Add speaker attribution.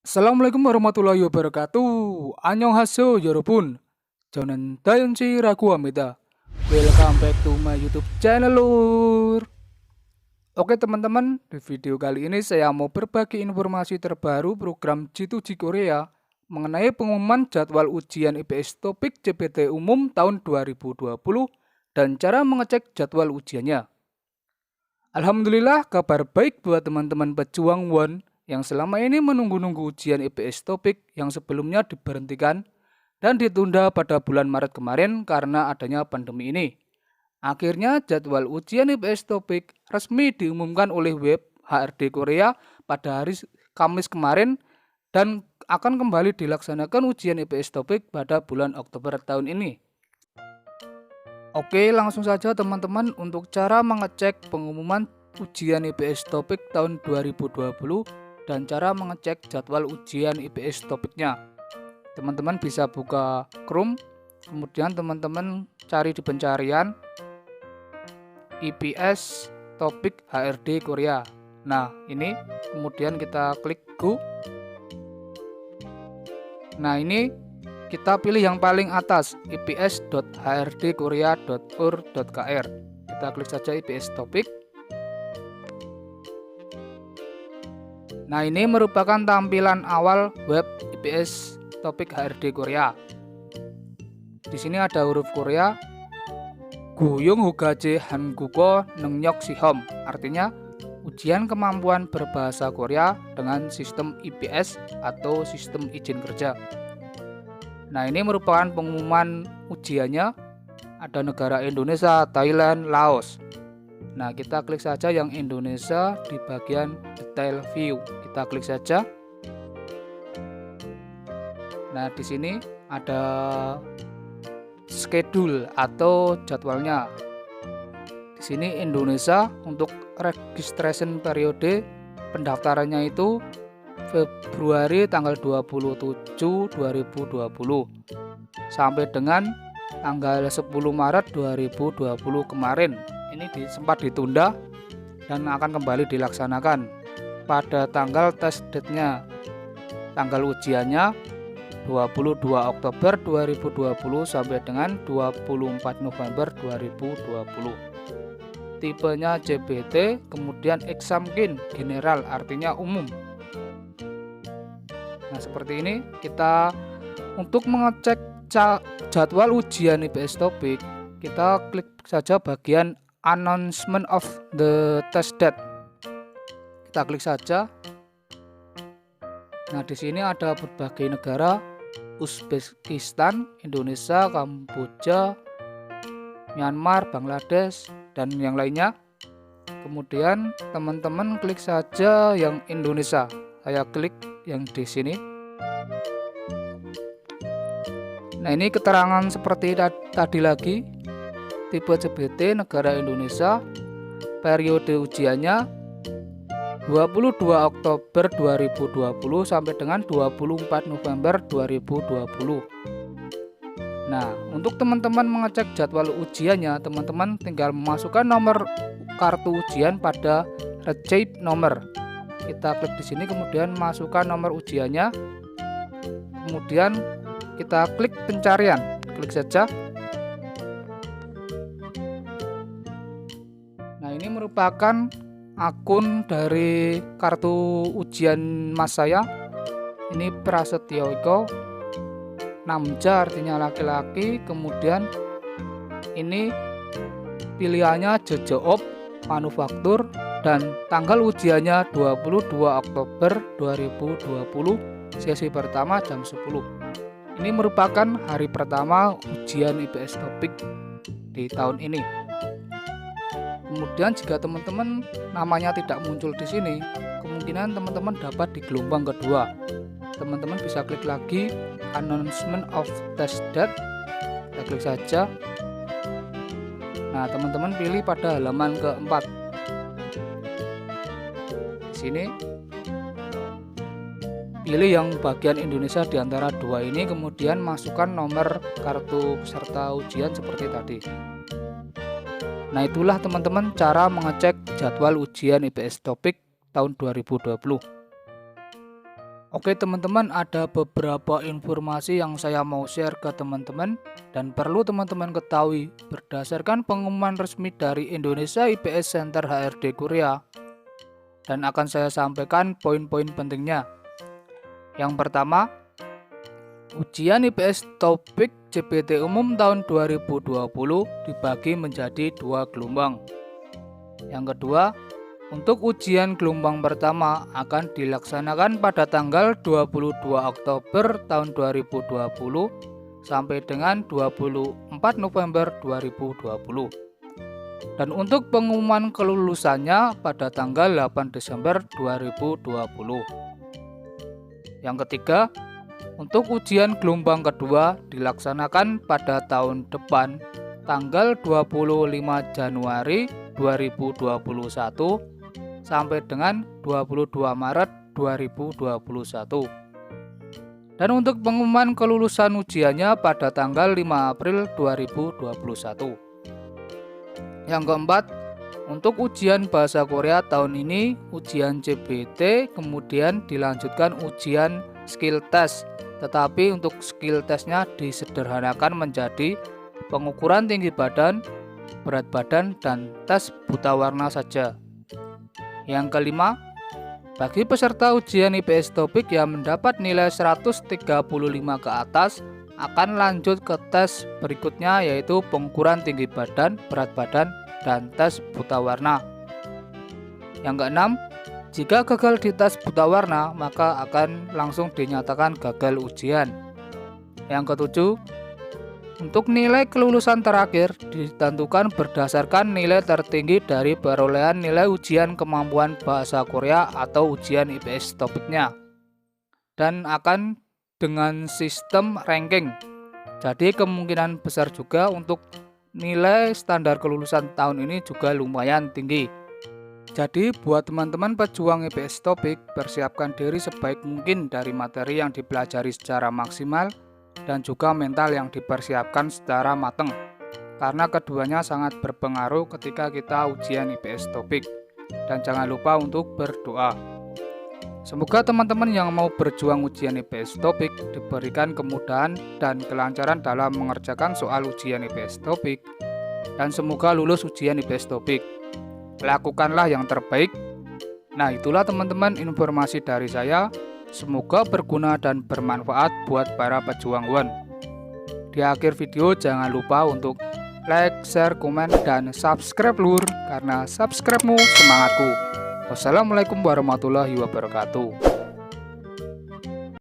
Speaker 1: Assalamualaikum warahmatullahi wabarakatuh. Annyeonghaseyo 여러분. 저는 다현치라고 합니다. Welcome back to my YouTube channel lur. Oke teman-teman, di video kali ini saya mau berbagi informasi terbaru program G2G Korea mengenai pengumuman jadwal ujian IPS topik CPT umum tahun 2020 dan cara mengecek jadwal ujiannya. Alhamdulillah, kabar baik buat teman-teman pejuang WON yang selama ini menunggu-nunggu ujian IPS topik yang sebelumnya diberhentikan dan ditunda pada bulan Maret kemarin karena adanya pandemi ini. Akhirnya jadwal ujian IPS topik resmi diumumkan oleh web HRD Korea pada hari Kamis kemarin dan akan kembali dilaksanakan ujian IPS topik pada bulan Oktober tahun ini. Oke, langsung saja teman-teman untuk cara mengecek pengumuman ujian IPS topik tahun 2020 dan cara mengecek jadwal ujian IPS topiknya. Teman-teman bisa buka Chrome, kemudian teman-teman cari di pencarian IPS topik HRD Korea. Nah, ini kemudian kita klik Go. Nah, ini kita pilih yang paling atas, ips.hrdkorea.or.kr. Kita klik saja IPS topik. Nah, ini merupakan tampilan awal web IPS topik HRD Korea. Di sini ada huruf Korea, Guyung Hogaje Hangugo Nengyok Sihom, artinya ujian kemampuan berbahasa Korea dengan sistem IPS atau sistem izin kerja. Nah, ini merupakan pengumuman ujiannya. Ada negara Indonesia, Thailand, Laos. Nah, kita klik saja yang Indonesia di bagian detail view. Kita klik saja. Nah, di sini ada schedule atau jadwalnya. Di sini Indonesia untuk registration periode pendaftarannya itu Februari tanggal 27 2020 sampai dengan tanggal 10 Maret 2020 kemarin. Ini sempat ditunda dan akan kembali dilaksanakan pada tanggal test date-nya. Tanggal ujiannya 22 Oktober 2020 sampai dengan 24 November 2020. Tipenya CBT, kemudian examkin general artinya umum. Nah, seperti ini kita untuk mengecek jadwal ujian IPS topik, kita klik saja bagian announcement of the test date. Kita klik saja. Nah, di sini ada berbagai negara, Uzbekistan, Indonesia, Kamboja, Myanmar, Bangladesh, dan yang lainnya. Kemudian teman-teman klik saja yang Indonesia. Saya klik yang di sini. Nah, ini keterangan seperti tadi lagi. Tipe CBT negara Indonesia. Periode ujiannya 22 Oktober 2020 sampai dengan 24 November 2020. Nah, untuk teman-teman mengecek jadwal ujiannya, teman-teman tinggal memasukkan nomor kartu ujian pada receipt nomor. Kita klik di sini, kemudian masukkan nomor ujiannya. Kemudian kita klik pencarian, klik saja. Nah, ini merupakan akun dari kartu ujian mas saya. Ini Prasetyo Eko, Namja artinya laki-laki. Kemudian ini pilihannya Jejeop manufaktur dan tanggal ujiannya 22 Oktober 2020, sesi pertama jam 10. Ini merupakan hari pertama ujian IPS topik di tahun ini. Kemudian jika teman-teman namanya tidak muncul di sini, kemungkinan teman-teman dapat di gelombang kedua. Teman-teman bisa klik lagi announcement of test date. Kita klik saja. Nah, teman-teman pilih pada halaman keempat. Di sini pilih yang bagian Indonesia di antara dua ini, kemudian masukkan nomor kartu peserta ujian seperti tadi. Nah, itulah teman-teman cara mengecek jadwal ujian IPS topik tahun 2020. Oke teman-teman, ada beberapa informasi yang saya mau share ke teman-teman dan perlu teman-teman ketahui berdasarkan pengumuman resmi dari Indonesia IPS Center HRD Korea, dan akan saya sampaikan poin-poin pentingnya. Yang pertama, ujian IPS topik CPT umum tahun 2020 dibagi menjadi 2 gelombang. Yang kedua, untuk ujian gelombang pertama akan dilaksanakan pada tanggal 22 Oktober tahun 2020 sampai dengan 24 November 2020. Dan untuk pengumuman kelulusannya pada tanggal 8 Desember 2020. Yang ketiga, untuk ujian gelombang kedua dilaksanakan pada tahun depan tanggal 25 Januari 2021 sampai dengan 22 Maret 2021. Dan untuk pengumuman kelulusan ujiannya pada tanggal 5 April 2021. Yang keempat, untuk ujian bahasa Korea tahun ini ujian CBT kemudian dilanjutkan ujian skill test, tetapi untuk skill testnya disederhanakan menjadi pengukuran tinggi badan, berat badan, dan tes buta warna saja. Yang kelima, bagi peserta ujian IPS topik yang mendapat nilai 135 ke atas akan lanjut ke tes berikutnya, yaitu pengukuran tinggi badan, berat badan, dan tes buta warna. Yang keenam, jika gagal di tes buta warna maka akan langsung dinyatakan gagal ujian. Yang ketujuh, untuk nilai kelulusan terakhir ditentukan berdasarkan nilai tertinggi dari perolehan nilai ujian kemampuan bahasa Korea atau ujian IPS topiknya, dan akan dengan sistem ranking. Jadi kemungkinan besar juga untuk nilai standar kelulusan tahun ini juga lumayan tinggi. Jadi buat teman-teman pejuang IPS topik, persiapkan diri sebaik mungkin dari materi yang dipelajari secara maksimal dan juga mental yang dipersiapkan secara matang, karena keduanya sangat berpengaruh ketika kita ujian IPS topik. Dan jangan lupa untuk berdoa. Semoga teman-teman yang mau berjuang ujian IPS topik diberikan kemudahan dan kelancaran dalam mengerjakan soal ujian IPS topik, dan semoga lulus ujian IPS topik. Lakukanlah yang terbaik. Nah, itulah teman-teman informasi dari saya. Semoga berguna dan bermanfaat buat para pejuang WON. Di akhir video jangan lupa untuk like, share, komen, dan subscribe lur, karena subscribe-mu semangatku. Wassalamualaikum warahmatullahi wabarakatuh.